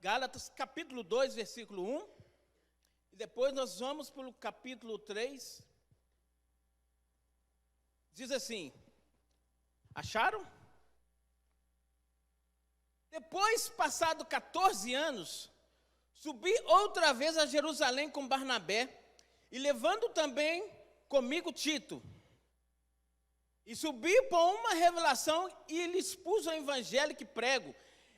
Gálatas capítulo 2, versículo 1. E depois nós vamos para o capítulo 3. Diz assim, acharam? Depois, passado 14 anos, subi outra vez a Jerusalém com Barnabé, e levando também comigo Tito. E subi por uma revelação e lhes pus o evangelho que prego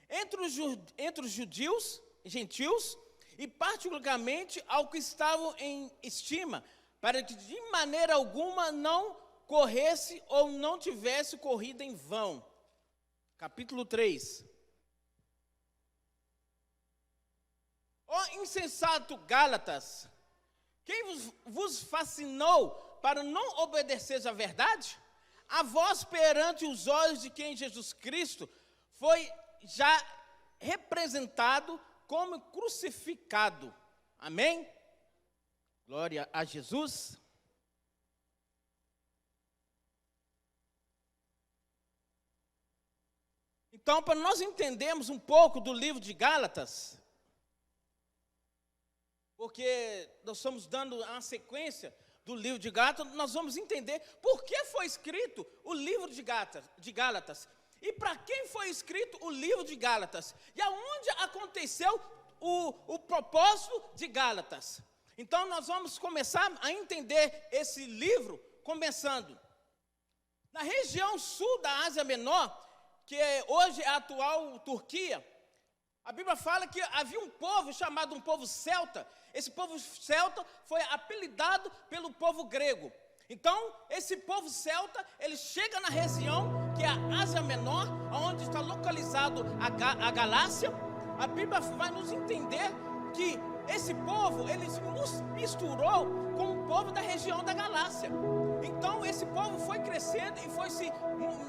entre os judeus, gentios, e particularmente ao que estavam em estima, para que de maneira alguma não corresse ou não tivesse corrida em vão. Capítulo 3. Ó insensato Gálatas, quem vos fascinou para não obedecer à verdade? A vós perante os olhos de quem Jesus Cristo foi já representado como crucificado. Amém? Glória a Jesus. Então, para nós entendermos um pouco do livro de Gálatas, porque nós estamos dando uma sequência do livro de Gálatas, nós vamos entender por que foi escrito o livro de Gálatas. E para quem foi escrito o livro de Gálatas? E aonde aconteceu o propósito de Gálatas? Então nós vamos começar a entender esse livro, começando. Na região sul da Ásia Menor, que hoje é a atual Turquia, a Bíblia fala que havia um povo chamado um povo celta. Esse povo celta foi apelidado pelo povo grego. Então, esse povo celta, ele chega na região que é a Ásia Menor, onde está localizado a Galácia. A Bíblia vai nos entender que esse povo, ele se misturou com o povo da região da Galácia. Então, esse povo foi crescendo e foi se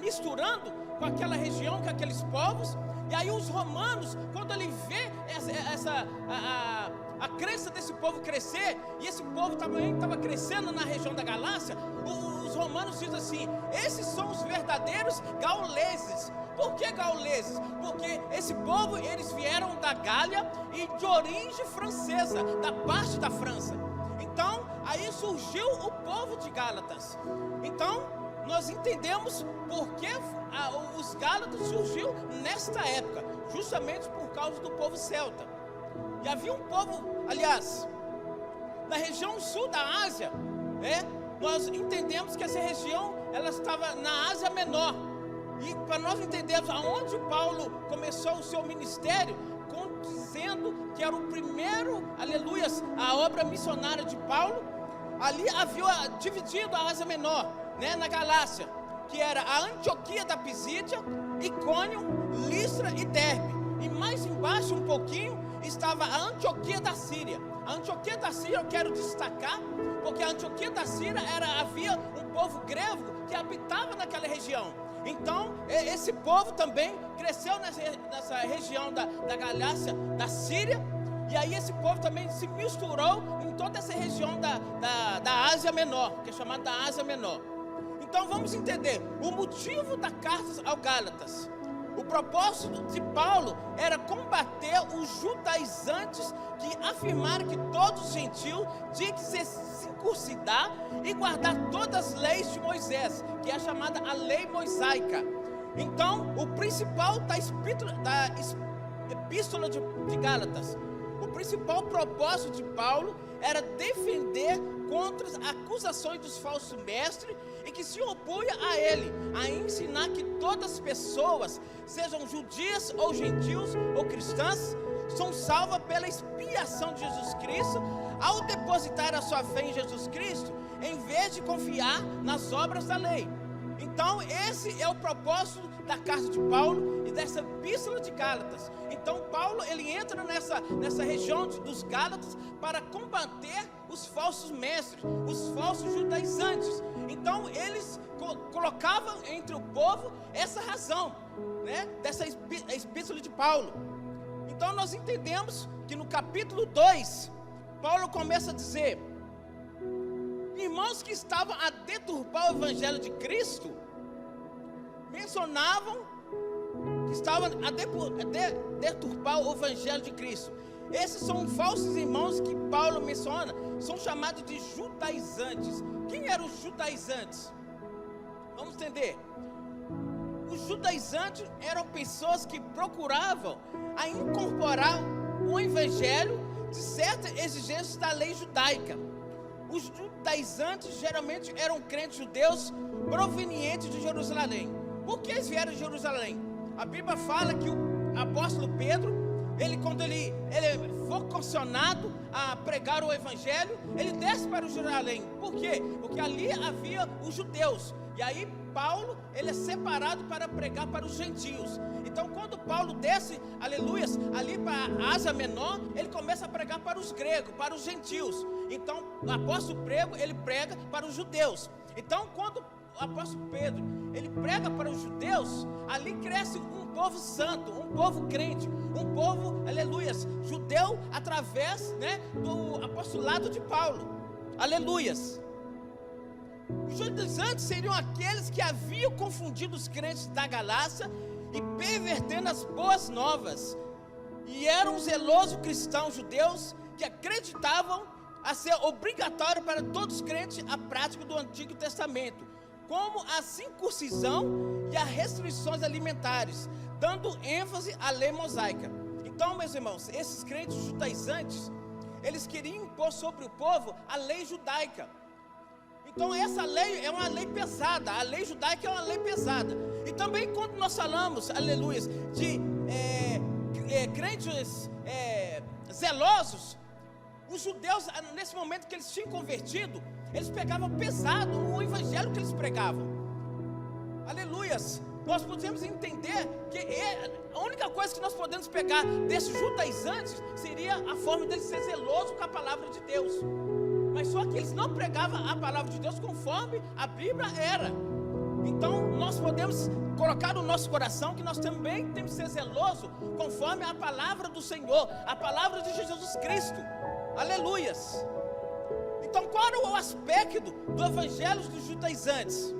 misturando com aquela região, com aqueles povos. E aí os romanos, quando ele vê a crença desse povo crescer, e esse povo também estava crescendo na região da Galácia, os romanos dizem assim, esses são os verdadeiros gauleses. Por que gauleses? Porque esse povo, eles vieram da Gália e de origem francesa, da parte da França. Então, aí surgiu o povo de Gálatas. Então, nós entendemos por que os Gálatas surgiu nesta época, justamente por causa do povo celta. E havia um povo, aliás, na região sul da Ásia, nós entendemos que essa região, ela estava na Ásia Menor. E para nós entendermos aonde Paulo começou o seu ministério, dizendo que era o primeiro, aleluias, a obra missionária de Paulo, ali havia dividido a Ásia Menor, na Galácia, que era a Antioquia da Pisídia, Icônio, Listra e Derbe. E mais embaixo um pouquinho estava a Antioquia da Síria. A Antioquia da Síria eu quero destacar, porque a Antioquia da Síria havia um povo grego que habitava naquela região. Então, esse povo também cresceu nessa região da Galácia, da Síria. E aí esse povo também se misturou em toda essa região da Ásia Menor, que é chamada da Ásia Menor. Então vamos entender o motivo da carta aos Gálatas. O propósito de Paulo era combater os judaizantes que afirmaram que todos os gentios tinham que se circuncidar e guardar todas as leis de Moisés, que é a chamada a lei mosaica. Então, o principal da epístola de Gálatas, o principal propósito de Paulo era defender contra as acusações dos falsos mestres e que se opunha a ele, a ensinar que todas as pessoas, sejam judias ou gentios ou cristãs, são salvas pela expiação de Jesus Cristo, ao depositar a sua fé em Jesus Cristo, em vez de confiar nas obras da lei. Então, esse é o propósito da carta de Paulo e dessa epístola de Gálatas. Então, Paulo, ele entra nessa região dos Gálatas para combater os falsos mestres, os falsos judaizantes. Então, eles colocavam entre o povo essa razão, dessa epístola de Paulo. Então, nós entendemos que no capítulo 2, Paulo começa a dizer: irmãos que estavam a deturpar o evangelho de Cristo, mencionavam que estavam a deturpar o evangelho de Cristo. Esses são falsos irmãos que Paulo menciona, são chamados de judaizantes. Quem eram os judaizantes? Vamos entender. Os judaizantes eram pessoas que procuravam a incorporar o evangelho de certas exigências da lei judaica. Os judaizantes geralmente eram crentes judeus provenientes de Jerusalém. Por que eles vieram de Jerusalém? A Bíblia fala que o apóstolo Pedro, quando ele foi comissionado a pregar o evangelho, ele desce para o Jerusalém. Por quê? Porque ali havia os judeus. E aí Paulo, ele é separado para pregar para os gentios. Então quando Paulo desce, aleluias, ali para a Ásia Menor, ele começa a pregar para os gregos, para os gentios. Então o apóstolo Pedro, ele prega para os judeus. Então quando o apóstolo Pedro, ele prega para os judeus, ali cresce um povo santo, um povo crente, um povo, aleluias, judeu, através, do apostolado de Paulo, aleluias. Os judaizantes seriam aqueles que haviam confundido os crentes da Galácia e pervertendo as boas novas, e eram zelosos cristãos judeus que acreditavam a ser obrigatório para todos os crentes a prática do Antigo Testamento, como a circuncisão e as restrições alimentares, dando ênfase à lei mosaica. Então, meus irmãos, esses crentes judaizantes, eles queriam impor sobre o povo a lei judaica. Então essa lei é uma lei pesada, a lei judaica é uma lei pesada. E também quando nós falamos, aleluia, de crentes zelosos, os judeus, nesse momento que eles tinham convertido, eles pegavam pesado o evangelho que eles pregavam. Aleluias. Nós podemos entender que a única coisa que nós podemos pegar desses judaizantes seria a forma deles ser zeloso com a palavra de Deus. Mas só que eles não pregavam a palavra de Deus conforme a Bíblia era. Então nós podemos colocar no nosso coração que nós também temos que ser zelosos conforme a palavra do Senhor, a palavra de Jesus Cristo. Aleluias. Então qual era o aspecto do evangelho dos judaizantes?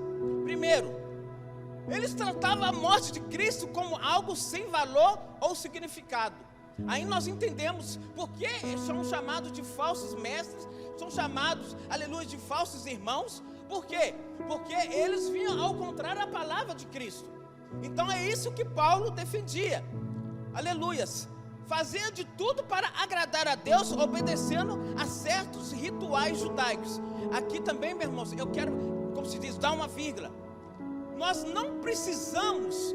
Primeiro, eles tratavam a morte de Cristo como algo sem valor ou significado. Aí nós entendemos por que são chamados de falsos mestres, são chamados, aleluia, de falsos irmãos. Por quê? Porque eles vinham ao contrário da palavra de Cristo. Então é isso que Paulo defendia, aleluias, fazia de tudo para agradar a Deus, obedecendo a certos rituais judaicos. Aqui também, meus irmãos, eu quero, como se diz, dar uma vírgula. Nós não precisamos,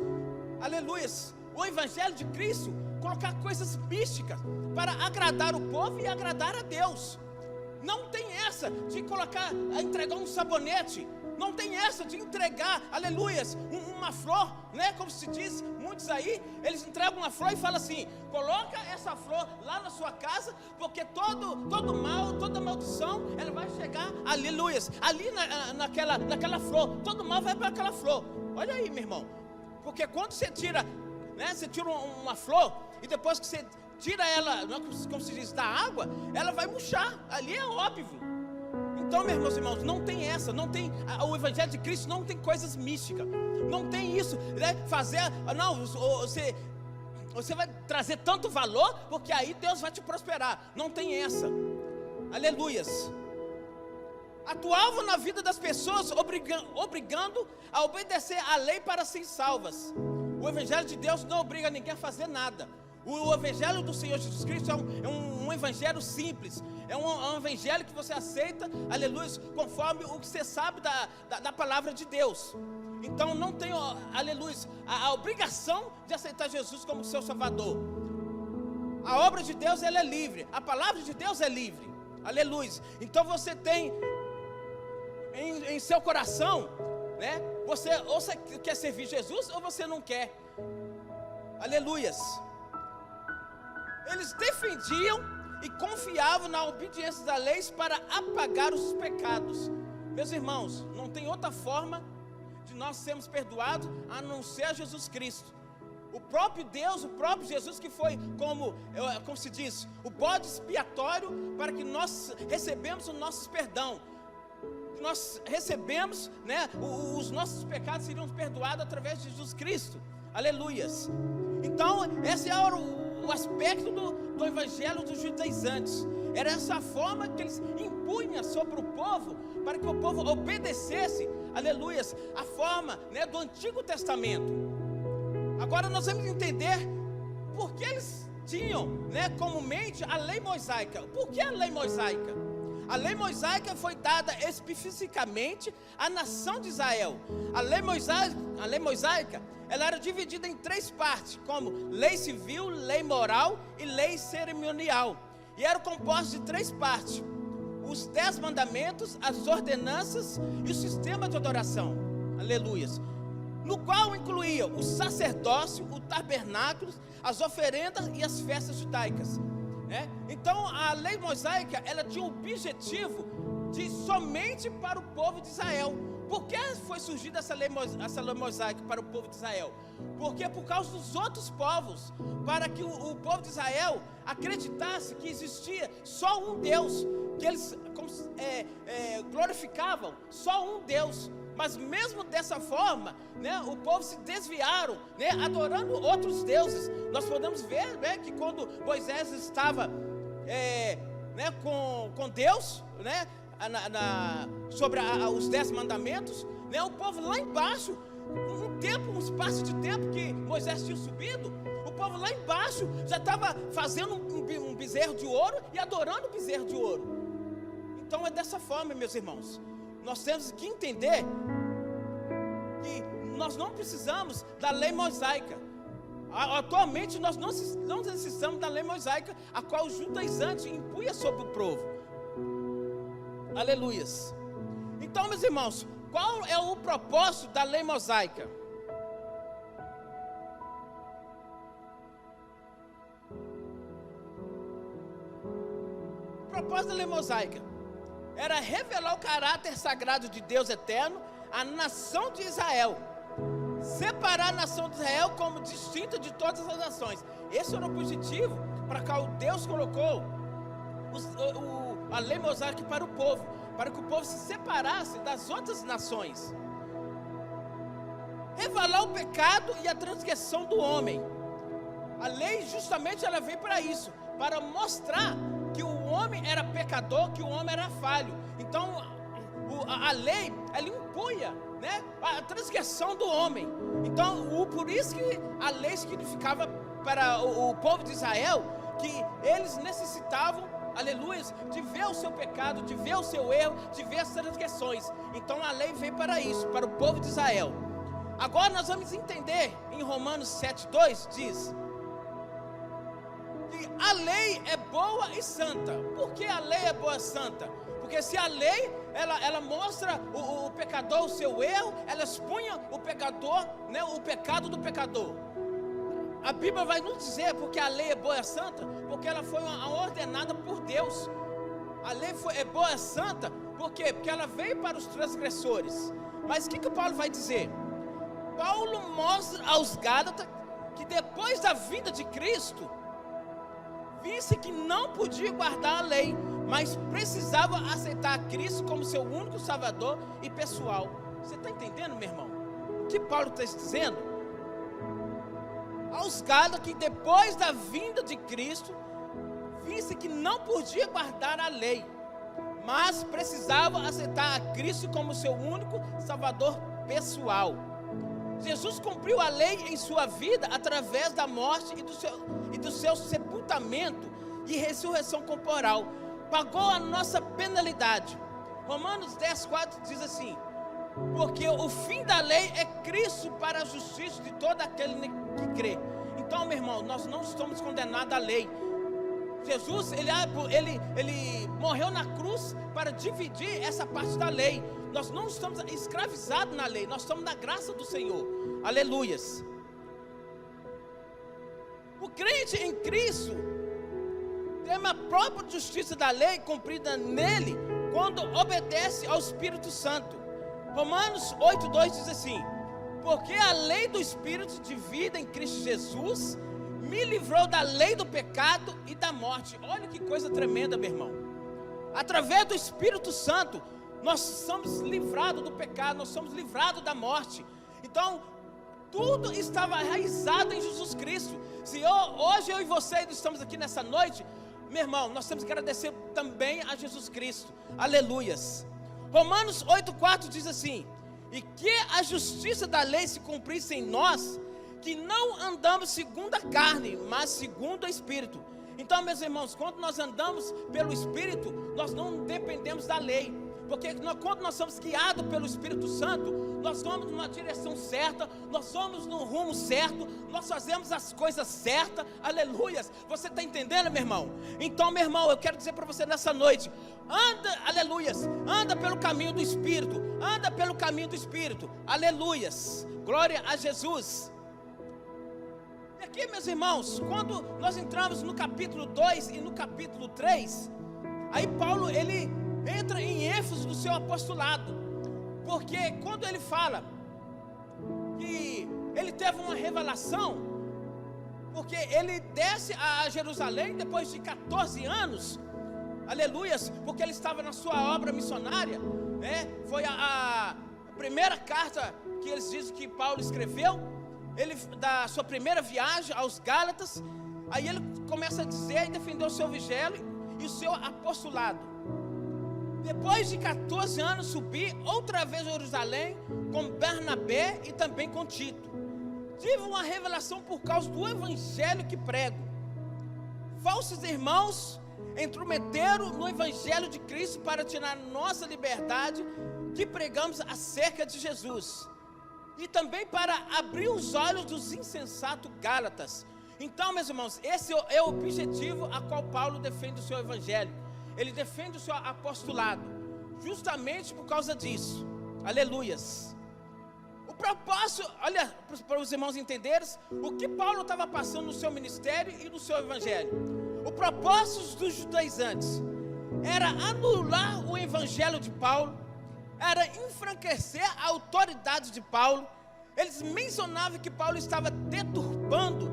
aleluias, o evangelho de Cristo, colocar coisas místicas para agradar o povo e agradar a Deus. Não tem essa de entregar um sabonete. Não tem essa de entregar, aleluias, uma flor, como se diz, muitos aí, eles entregam uma flor e falam assim: coloca essa flor lá na sua casa, porque todo mal, toda maldição, ela vai chegar, aleluias, ali naquela flor, todo mal vai para aquela flor. Olha aí, meu irmão, porque quando você tira, você tira uma flor, e depois que você tira ela, como se diz, da água, ela vai murchar, ali é óbvio. Então, meus irmãos, não tem essa, não tem, o evangelho de Cristo não tem coisas místicas, não tem isso, você vai trazer tanto valor, porque aí Deus vai te prosperar. Não tem essa, aleluias. Atuavam na vida das pessoas, obrigando a obedecer à lei para serem salvas. O evangelho de Deus não obriga ninguém a fazer nada. O evangelho do Senhor Jesus Cristo é um evangelho simples, é um evangelho que você aceita, aleluia, conforme o que você sabe da palavra de Deus. Então não tem, aleluia, a obrigação de aceitar Jesus como seu Salvador. A obra de Deus, ela é livre, a palavra de Deus é livre, aleluia. Então você tem em seu coração, você quer servir Jesus ou você não quer, aleluias. Eles defendiam e confiavam na obediência das leis para apagar os pecados. Meus irmãos, não tem outra forma de nós sermos perdoados a não ser Jesus Cristo. O próprio Deus, o próprio Jesus, que foi como se diz, o bode expiatório para que nós recebemos o nosso perdão. Nós recebemos, os nossos pecados seriam perdoados através de Jesus Cristo. Aleluias. Então, esse era o aspecto do evangelho dos judaizantes. Era essa forma que eles impunham sobre o povo, para que o povo obedecesse, aleluias, a forma, né, do Antigo Testamento. Agora nós vamos entender por que eles tinham, né, comumente a lei mosaica. Por que a lei mosaica? A lei mosaica foi dada especificamente à nação de Israel. A lei mosaica, ela era dividida em 3 partes, como lei civil, lei moral e lei cerimonial. E era composta de 3 partes: os 10 mandamentos, as ordenanças e o sistema de adoração. Aleluias. No qual incluía o sacerdócio, o tabernáculo, as oferendas e as festas judaicas. Então a lei mosaica, ela tinha o objetivo de somente para o povo de Israel. Por que foi surgida essa lei mosaica para o povo de Israel? Porque por causa dos outros povos, para que o povo de Israel acreditasse que existia só um Deus, que eles glorificavam só um Deus. Mas mesmo dessa forma, né, o povo se desviaram, né, adorando outros deuses. Nós podemos ver, né, que quando Moisés estava né, com Deus, né, sobre os 10 mandamentos, né, o povo lá embaixo, um espaço de tempo que Moisés tinha subido, o povo lá embaixo já estava fazendo um bezerro de ouro e adorando o bezerro de ouro. Então é dessa forma, meus irmãos. Nós temos que entender que nós não precisamos da lei mosaica. Atualmente nós não necessitamos da lei mosaica, a qual os judaizantes impunham sobre o povo. Aleluias. Então, meus irmãos, qual é o propósito da lei mosaica? O propósito da lei mosaica era revelar o caráter sagrado de Deus eterno à nação de Israel, separar a nação de Israel como distinta de todas as nações. Esse era o objetivo para qual Deus colocou a lei mosaica para o povo, para que o povo se separasse das outras nações. Revelar o pecado e a transgressão do homem. A lei justamente ela veio para isso, para mostrar que o homem era pecador, que o homem era falho. Então a lei, ela impunha, né, a transgressão do homem. Então por isso que a lei significava para o povo de Israel que eles necessitavam, aleluia, de ver o seu pecado, de ver o seu erro, de ver as transgressões. Então a lei veio para isso, para o povo de Israel. Agora nós vamos entender em Romanos 7:2 diz que a lei é boa e santa. Por que a lei é boa e santa? Porque se a lei, ela mostra o pecador o seu erro, ela expunha o pecador, né, o pecado do pecador. A Bíblia vai nos dizer porque a lei é boa e santa, porque ela foi ordenada por Deus. A lei é boa e santa, por quê? Porque ela veio para os transgressores. Mas o que Paulo vai dizer? Paulo mostra aos Gálatas que depois da vinda de Cristo, visse que não podia guardar a lei, mas precisava aceitar a Cristo como seu único Salvador e pessoal. Você está entendendo, meu irmão? O que Paulo está dizendo? Aos Gálatas que depois da vinda de Cristo, visse que não podia guardar a lei, mas precisava aceitar a Cristo como seu único Salvador pessoal. Jesus cumpriu a lei em sua vida através da morte e do seu sepultamento e ressurreição corporal. Pagou a nossa penalidade. Romanos 10:4 diz assim: porque o fim da lei é Cristo para a justiça de todo aquele que crê. Então, meu irmão, nós não estamos condenados à lei. Jesus, ele morreu na cruz para dividir essa parte da lei. Nós não estamos escravizados na lei, nós estamos na graça do Senhor. Aleluias. O crente em Cristo tem a própria justiça da lei cumprida nele quando obedece ao Espírito Santo. Romanos 8:2 diz assim: porque a lei do Espírito de vida em Cristo Jesus me livrou da lei do pecado e da morte. Olha que coisa tremenda, meu irmão. Através do Espírito Santo, nós somos livrados do pecado, nós somos livrados da morte. Então, Tudo estava enraizado em Jesus Cristo. Se hoje eu e você estamos aqui nessa noite, meu irmão, nós temos que agradecer também a Jesus Cristo. Aleluias. Romanos 8,4 diz assim: e que a justiça da lei se cumprisse em nós, que não andamos segundo a carne, mas segundo o Espírito. Então, meus irmãos, quando nós andamos pelo Espírito, nós não dependemos da lei. Porque quando nós somos guiados pelo Espírito Santo, nós vamos numa direção certa, nós vamos no rumo certo, nós fazemos as coisas certas, aleluias. Você está entendendo, meu irmão? Então, meu irmão, eu quero dizer para você nessa noite: anda, aleluias, anda pelo caminho do Espírito, anda pelo caminho do Espírito, aleluias, glória a Jesus. E aqui, meus irmãos, quando nós entramos no capítulo 2 e no capítulo 3, aí Paulo, ele entra em ênfase do seu apostolado, porque quando ele fala que ele teve uma revelação, porque ele desce a Jerusalém depois de 14 anos, aleluias, porque ele estava na sua obra missionária, né? Foi a primeira carta que eles dizem que Paulo escreveu, ele, da sua primeira viagem aos Gálatas. Aí ele começa a dizer e defender o seu evangelho e o seu apostolado. Depois de 14 anos, subi outra vez a Jerusalém com Bernabé e também com Tito. Tive uma revelação por causa do evangelho que prego. Falsos irmãos intrometeram no evangelho de Cristo para tirar nossa liberdade que pregamos acerca de Jesus, e também para abrir os olhos dos insensatos gálatas. Então, meus irmãos, esse é o objetivo a qual Paulo defende o seu evangelho. Ele defende o seu apostolado, justamente por causa disso. Aleluias. O propósito, olha, para os irmãos entenderem o que Paulo estava passando no seu ministério e no seu evangelho. O propósito dos judaizantes era anular o evangelho de Paulo, era enfraquecer a autoridade de Paulo. Eles mencionavam que Paulo estava deturpando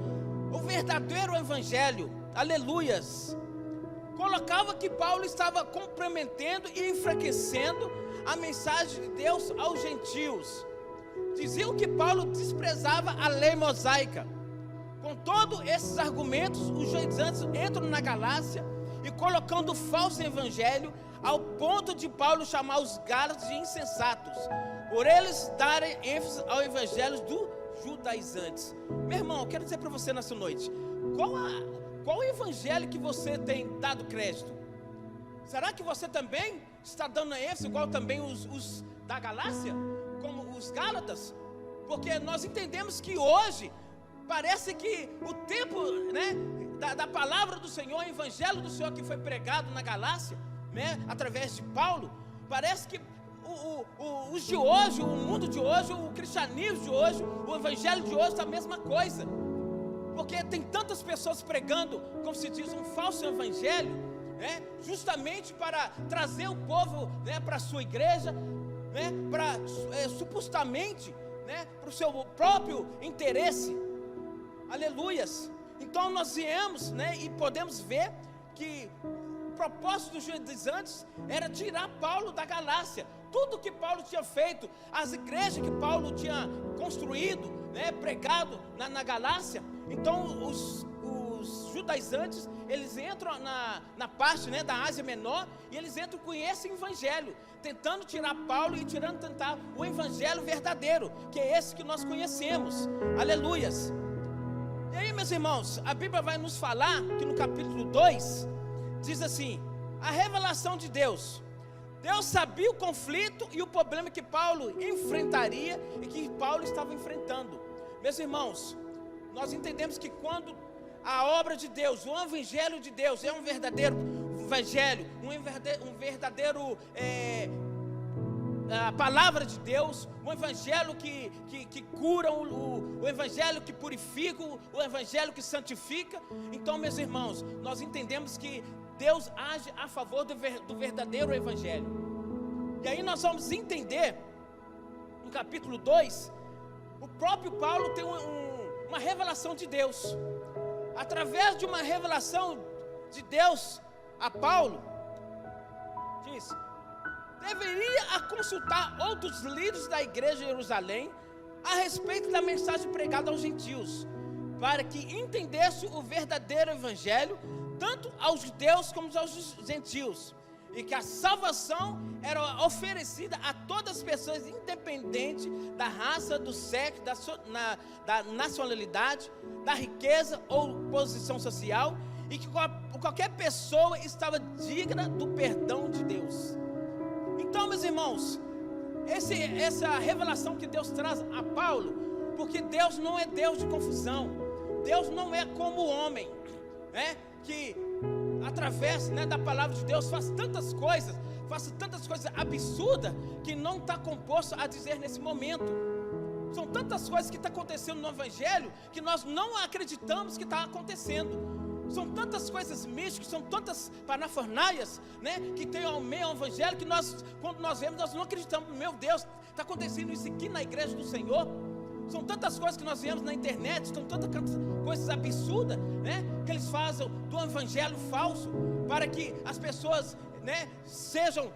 o verdadeiro evangelho. Aleluias. Colocava que Paulo estava comprometendo e enfraquecendo a mensagem de Deus aos gentios. Diziam que Paulo desprezava a lei mosaica. Com todos esses argumentos, os judaizantes entram na Galácia e colocando o falso evangelho, ao ponto de Paulo chamar os gálatas de insensatos, por eles darem ênfase ao evangelho dos judaizantes. Meu irmão, eu quero dizer para você nessa noite, qual o evangelho que você tem dado crédito? Será que você também está dando ênfase igual também os da Galácia, como os gálatas? Porque nós entendemos que hoje parece que o tempo, né, da palavra do Senhor, o evangelho do Senhor que foi pregado na Galácia, né, através de Paulo, parece que os de hoje, o mundo de hoje, o cristianismo de hoje, o evangelho de hoje está a mesma coisa. Porque tem tantas pessoas pregando, como se diz, um falso evangelho, né, justamente para trazer o povo, né, para a sua igreja, né, para supostamente, né, para o seu próprio interesse. Aleluias. Então nós viemos, né, e podemos ver que o propósito dos judaizantes era tirar Paulo da Galácia. Tudo que Paulo tinha feito, as igrejas que Paulo tinha construído, né, pregado na Galácia. Então os judaizantes, eles entram na parte, né, da Ásia Menor, e eles entram com esse evangelho, tentando tirar Paulo e tentar o evangelho verdadeiro, que é esse que nós conhecemos. Aleluias. E aí, meus irmãos, a Bíblia vai nos falar que no capítulo 2 diz assim: a revelação de Deus. Deus sabia o conflito e o problema que Paulo enfrentaria e que Paulo estava enfrentando. Meus irmãos, nós entendemos que quando a obra de Deus, o evangelho de Deus é um verdadeiro evangelho, um verdadeiro a palavra de Deus, um evangelho que cura, o evangelho que purifica, o evangelho que santifica. Então, meus irmãos, nós entendemos que Deus age a favor do verdadeiro evangelho. E aí nós vamos entender, no capítulo 2, o próprio Paulo tem uma revelação de Deus. Através de uma revelação de Deus a Paulo, diz: deveria consultar outros líderes da igreja de Jerusalém a respeito da mensagem pregada aos gentios, para que entendesse o verdadeiro evangelho, tanto aos judeus como aos gentios, e que a salvação era oferecida a todas as pessoas, independente da raça, do sexo, da nacionalidade, da riqueza ou posição social, e que qualquer pessoa estava digna do perdão de Deus. Então, meus irmãos, essa revelação que Deus traz a Paulo, porque Deus não é Deus de confusão, Deus não é como o homem, que através da palavra de Deus faça tantas coisas absurdas, que não está composto a dizer nesse momento. São tantas coisas que estão acontecendo no Evangelho, que nós não acreditamos que está acontecendo. São tantas coisas místicas, são tantas parafornaias, que tem ao meio ao Evangelho, que quando nós vemos, nós não acreditamos. Meu Deus, está acontecendo isso aqui na igreja do Senhor. São tantas coisas que nós vemos na internet, são tantas coisas absurdas, que eles fazem do evangelho falso, para que as pessoas, sejam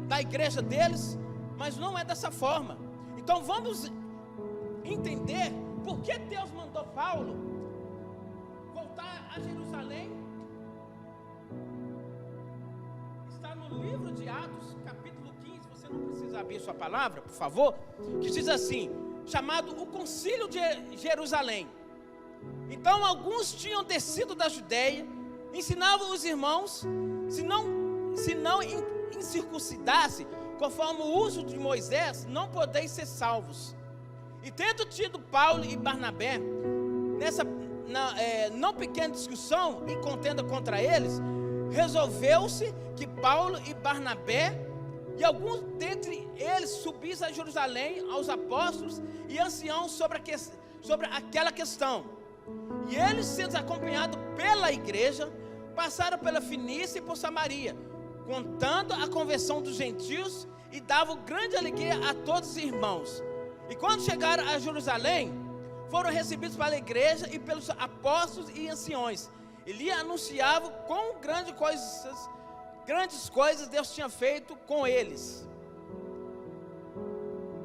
da igreja deles, mas não é dessa forma. Então vamos entender por que Deus mandou Paulo voltar a Jerusalém. Está no livro de Atos, capítulo 15, você não precisa abrir sua palavra, por favor, que diz assim, chamado o Concílio de Jerusalém. Então alguns tinham descido da Judeia, ensinavam os irmãos, se não incircuncidasse, conforme o uso de Moisés, não podeis ser salvos. E tendo tido Paulo e Barnabé nessa não pequena discussão e contenda contra eles, resolveu-se que Paulo e Barnabé e alguns dentre eles subissem a Jerusalém aos apóstolos e anciãos sobre aquela questão. E eles, sendo acompanhados pela igreja, passaram pela Fenícia e por Samaria, contando a conversão dos gentios, e davam grande alegria a todos os irmãos. E quando chegaram a Jerusalém, foram recebidos pela igreja e pelos apóstolos e anciões, e lhe anunciavam quão grandes coisas Deus tinha feito com eles.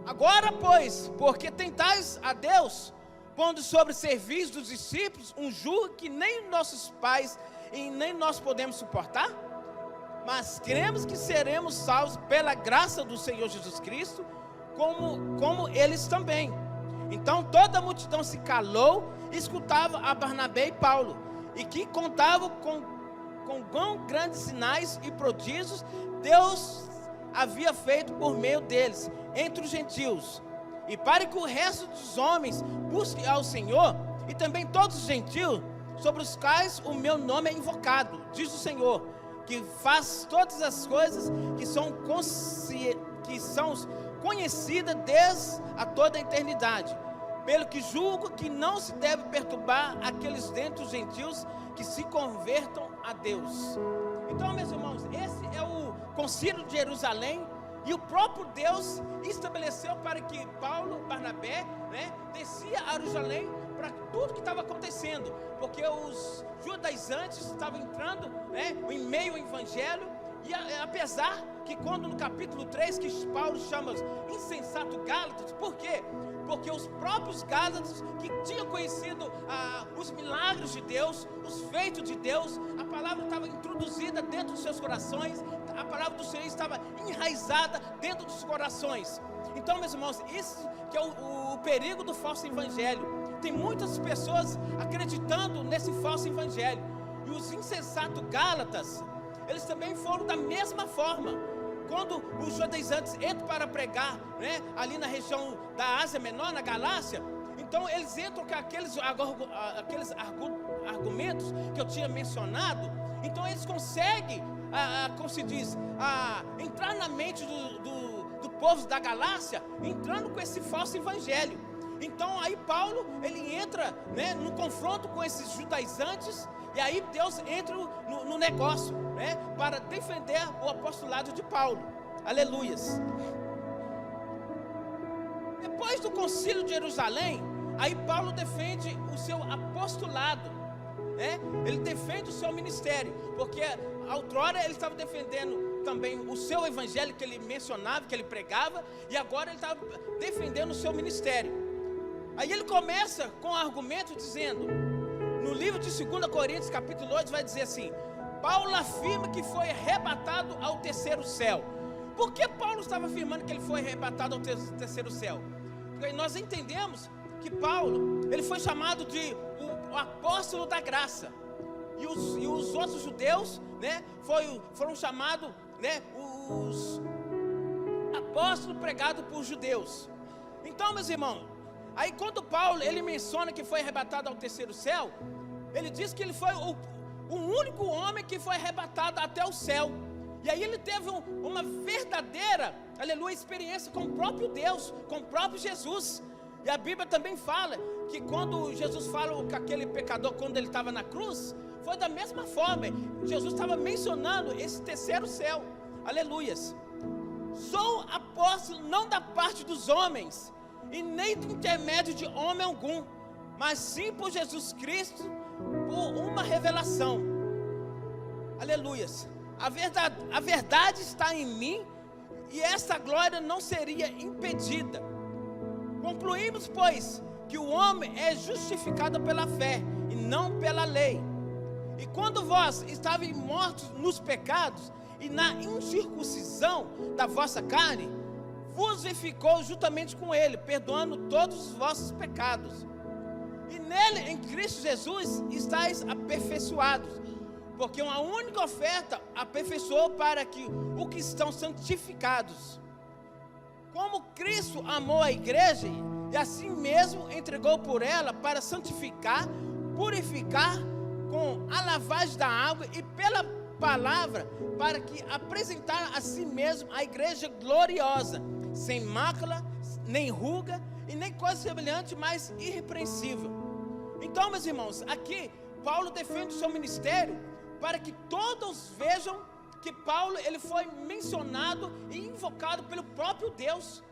Agora, pois, porque tentais a Deus, pondo sobre o serviço dos discípulos um jugo que nem nossos pais e nem nós podemos suportar, mas cremos que seremos salvos pela graça do Senhor Jesus Cristo, como eles também. Então toda a multidão se calou e escutava a Barnabé e Paulo, e que contavam com quão grandes sinais e prodígios Deus havia feito por meio deles entre os gentios, e para que o resto dos homens busque ao Senhor, e também todos os gentios, sobre os quais o meu nome é invocado, diz o Senhor, que faz todas as coisas que são conhecidas desde a toda a eternidade, pelo que julgo que não se deve perturbar aqueles dentre os gentios que se convertam a Deus. Então, meus irmãos, esse é o Concílio de Jerusalém, e o próprio Deus estabeleceu para que Paulo, Barnabé, descia a Jerusalém para tudo que estava acontecendo, porque os judaizantes estavam entrando em meio ao evangelho, e apesar que quando no capítulo 3, que Paulo chama os insensato Gálatas, por quê? Porque os próprios Gálatas, que tinham conhecido os milagres de Deus, os feitos de Deus, a palavra estava introduzida dentro dos seus corações, a palavra do Senhor estava enraizada dentro dos corações. Então, meus irmãos, isso que é o perigo do falso evangelho. Tem muitas pessoas acreditando nesse falso evangelho, e os insensatos Gálatas, eles também foram da mesma forma. Quando os judaizantes entram para pregar, ali na região da Ásia Menor, na Galácia, então eles entram com aqueles argumentos que eu tinha mencionado. Então eles conseguem, como se diz, entrar na mente do povo da Galácia, entrando com esse falso evangelho. Então aí Paulo, ele entra no confronto com esses judaizantes, e aí Deus entra no negócio, para defender o apostolado de Paulo. Aleluias. Depois do Concílio de Jerusalém, aí Paulo defende o seu apostolado. né? Ele defende o seu ministério, porque outrora ele estava defendendo também o seu evangelho que ele mencionava, que ele pregava, e agora ele estava defendendo o seu ministério. Aí ele começa com um argumento dizendo, no livro de 2 Coríntios capítulo 8, vai dizer assim: Paulo afirma que foi arrebatado ao terceiro céu. Por que Paulo estava afirmando que ele foi arrebatado ao terceiro céu? Porque nós entendemos que Paulo, ele foi chamado de o apóstolo da graça, e os outros judeus, né, foram chamados, né, os apóstolos pregados por judeus. Então, meus irmãos, aí quando Paulo, ele menciona que foi arrebatado ao terceiro céu, ele diz que ele foi o único homem que foi arrebatado até o céu. E aí ele teve uma verdadeira, aleluia, experiência com o próprio Deus, com o próprio Jesus. E a Bíblia também fala que quando Jesus fala com aquele pecador, quando ele estava na cruz, foi da mesma forma. Jesus estava mencionando esse terceiro céu. Aleluias. Sou apóstolo não da parte dos homens, e nem do intermédio de homem algum, mas sim por Jesus Cristo, por uma revelação. Aleluias. A verdade está em mim, e essa glória não seria impedida. Concluímos, pois, que o homem é justificado pela fé e não pela lei. E quando vós estavais mortos nos pecados e na incircuncisão da vossa carne, vos vivificou juntamente com ele, perdoando todos os vossos pecados. E nele, em Cristo Jesus, estáis aperfeiçoados, porque uma única oferta aperfeiçoou para que os que estão santificados. Como Cristo amou a igreja e assim mesmo entregou por ela para santificar, purificar com a lavagem da água e pela palavra, para que apresentar a si mesmo a igreja gloriosa, sem mácula, nem ruga e nem coisa semelhante, mas irrepreensível. Então, meus irmãos, aqui Paulo defende o seu ministério para que todos vejam que Paulo, ele foi mencionado e invocado pelo próprio Deus.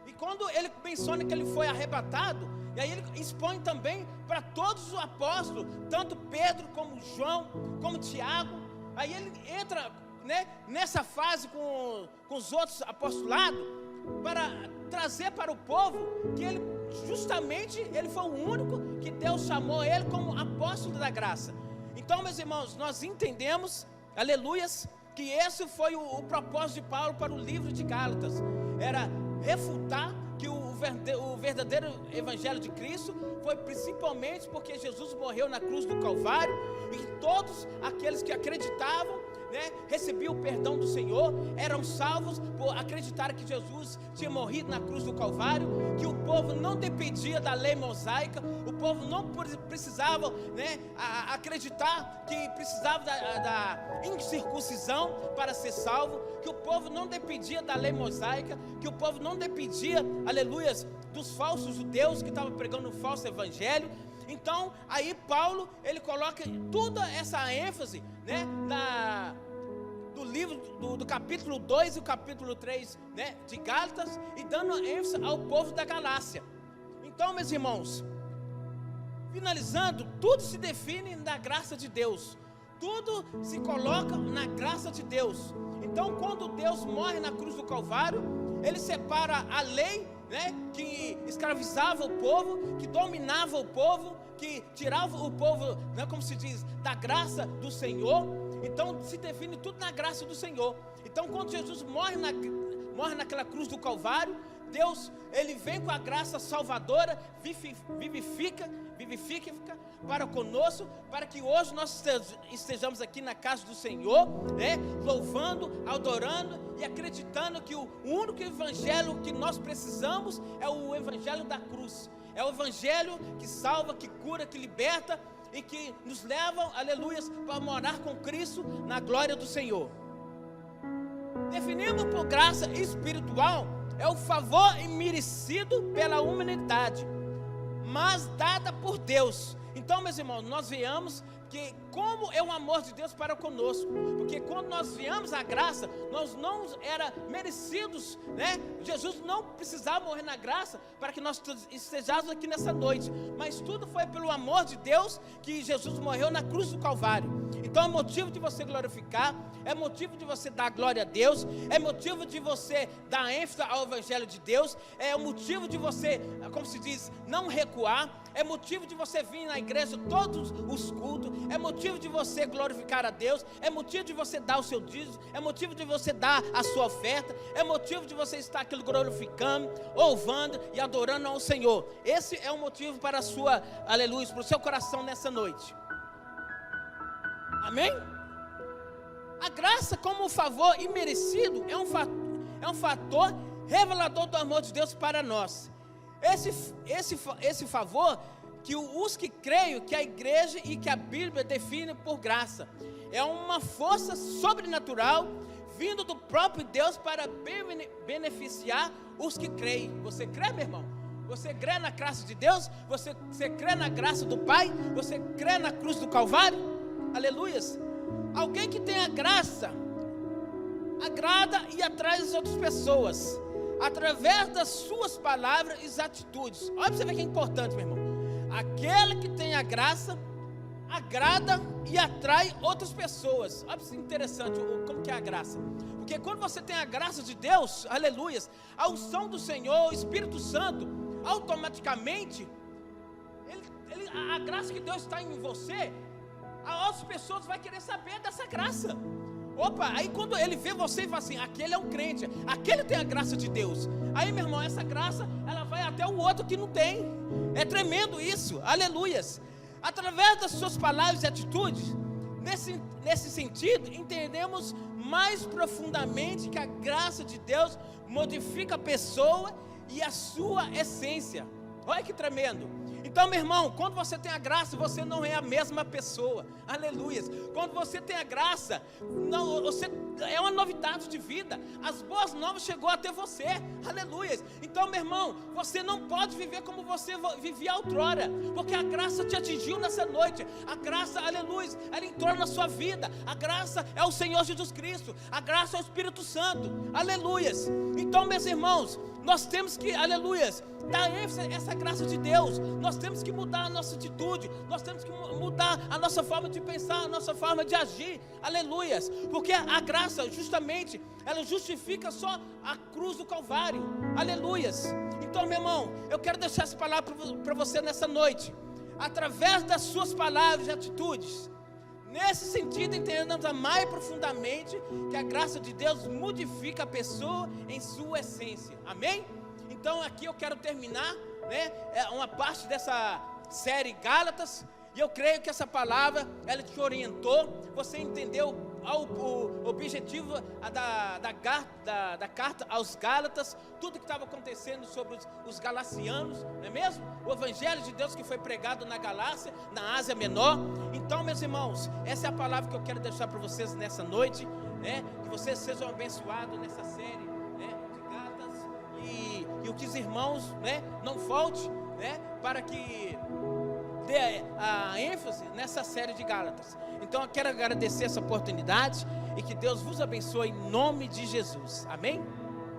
E quando ele menciona que ele foi arrebatado, e aí ele expõe também para todos os apóstolos, tanto Pedro como João, como Tiago. Aí ele entra, né, nessa fase com os outros apostolados, para trazer para o povo que ele, justamente, ele foi o único que Deus chamou ele como apóstolo da graça. Então, meus irmãos, nós entendemos, aleluias, que esse foi o propósito de Paulo para o livro de Gálatas. Era refutar que o verdadeiro evangelho de Cristo foi principalmente porque Jesus morreu na cruz do Calvário, e todos aqueles que acreditavam, né, recebiam o perdão do Senhor, eram salvos por acreditar que Jesus tinha morrido na cruz do Calvário, que o povo não dependia da lei mosaica, o povo não precisava, né, acreditar que precisava da incircuncisão para ser salvo, que o povo não dependia da lei mosaica, que o povo não dependia, aleluias, dos falsos judeus que estavam pregando um falso evangelho. Então, aí Paulo, ele coloca toda essa ênfase, né, do livro, do capítulo 2 e o capítulo 3, né, de Gálatas, e dando ênfase ao povo da Galácia. Então, meus irmãos, finalizando, tudo se define na graça de Deus, tudo se coloca na graça de Deus. Então, quando Deus morre na cruz do Calvário, ele separa a lei, né, que escravizava o povo, que dominava o povo, que tirava o povo, né, como se diz, da graça do Senhor. Então se define tudo na graça do Senhor. Então quando Jesus morre naquela cruz do Calvário, Deus, ele vem com a graça salvadora, vivifica para conosco, para que hoje nós estejamos aqui na casa do Senhor, né, louvando, adorando e acreditando que o único evangelho que nós precisamos é o evangelho da cruz. É o evangelho que salva, que cura, que liberta e que nos leva, aleluias, para morar com Cristo na glória do Senhor. Definimos por graça espiritual é o favor imerecido pela humanidade, mas dada por Deus. Então, meus irmãos, nós veamos que como é o amor de Deus para conosco, porque quando nós viemos à graça, nós não era merecidos, né? Jesus não precisava morrer na graça para que nós estejamos aqui nessa noite, mas tudo foi pelo amor de Deus que Jesus morreu na cruz do Calvário. Então é motivo de você glorificar, é motivo de você dar glória a Deus, é motivo de você dar ênfase ao Evangelho de Deus, é o motivo de você, como se diz, não recuar, é motivo de você vir na igreja todos os cultos, é motivo de você glorificar a Deus, é motivo de você dar o seu dízimo, é motivo de você dar a sua oferta, é motivo de você estar aqui glorificando, louvando e adorando ao Senhor. Esse é o motivo para a sua, aleluia, para o seu coração nessa noite. Amém? A graça como um favor imerecido é um fator revelador do amor de Deus para nós. Esse favor que os que creem, que a igreja e que a Bíblia define por graça, é uma força sobrenatural vindo do próprio Deus para beneficiar os que creem. Você crê, meu irmão? Você crê na graça de Deus? Você crê na graça do Pai? Você crê na cruz do Calvário? Aleluias. Alguém que tem a graça agrada e atrai as outras pessoas através das suas palavras e atitudes. Olha para você ver que é importante, meu irmão. Aquele que tem a graça agrada e atrai outras pessoas. Olha que interessante como que é a graça. Porque quando você tem a graça de Deus, aleluias, a unção do Senhor, o Espírito Santo, automaticamente a graça que Deus está em você, as outras pessoas vão querer saber dessa graça. Opa, aí quando ele vê você e fala assim, aquele é um crente, aquele tem a graça de Deus. Aí, meu irmão, essa graça, ela vai até o outro que não tem. É tremendo isso, aleluias. Através das suas palavras e atitudes, nesse sentido, entendemos mais profundamente que a graça de Deus modifica a pessoa e a sua essência. Olha que tremendo. Então, meu irmão, quando você tem a graça, você não é a mesma pessoa, aleluias. Quando você tem a graça, você é uma novidade de vida, as boas novas chegou até você, aleluias. Então, meu irmão, você não pode viver como você vivia outrora, porque a graça te atingiu nessa noite, a graça, aleluia, ela entrou na sua vida, a graça é o Senhor Jesus Cristo, a graça é o Espírito Santo, aleluias. Então, meus irmãos, nós temos que, aleluias, dar ênfase a essa graça de Deus. Nós temos que mudar a nossa atitude, nós temos que mudar a nossa forma de pensar, a nossa forma de agir, aleluias, porque a graça justamente, ela justifica só a cruz do Calvário, aleluias. Então, meu irmão, eu quero deixar essa palavra para você nessa noite, através das suas palavras e atitudes. Nesse sentido, entendemos mais profundamente que a graça de Deus modifica a pessoa em sua essência, amém? Então aqui eu quero terminar, né, uma parte dessa série Gálatas, e eu creio que essa palavra, ela te orientou, você entendeu o objetivo da carta aos Gálatas, tudo que estava acontecendo sobre os galacianos, não é mesmo? O Evangelho de Deus que foi pregado na Galácia, na Ásia Menor. Então, meus irmãos, essa é a palavra que eu quero deixar para vocês nessa noite, né? Que vocês sejam abençoados nessa série, né, de Gálatas, e que os irmãos, né, não faltem, né, para que dê a ênfase nessa série de Gálatas. Então eu quero agradecer essa oportunidade e que Deus vos abençoe em nome de Jesus, amém?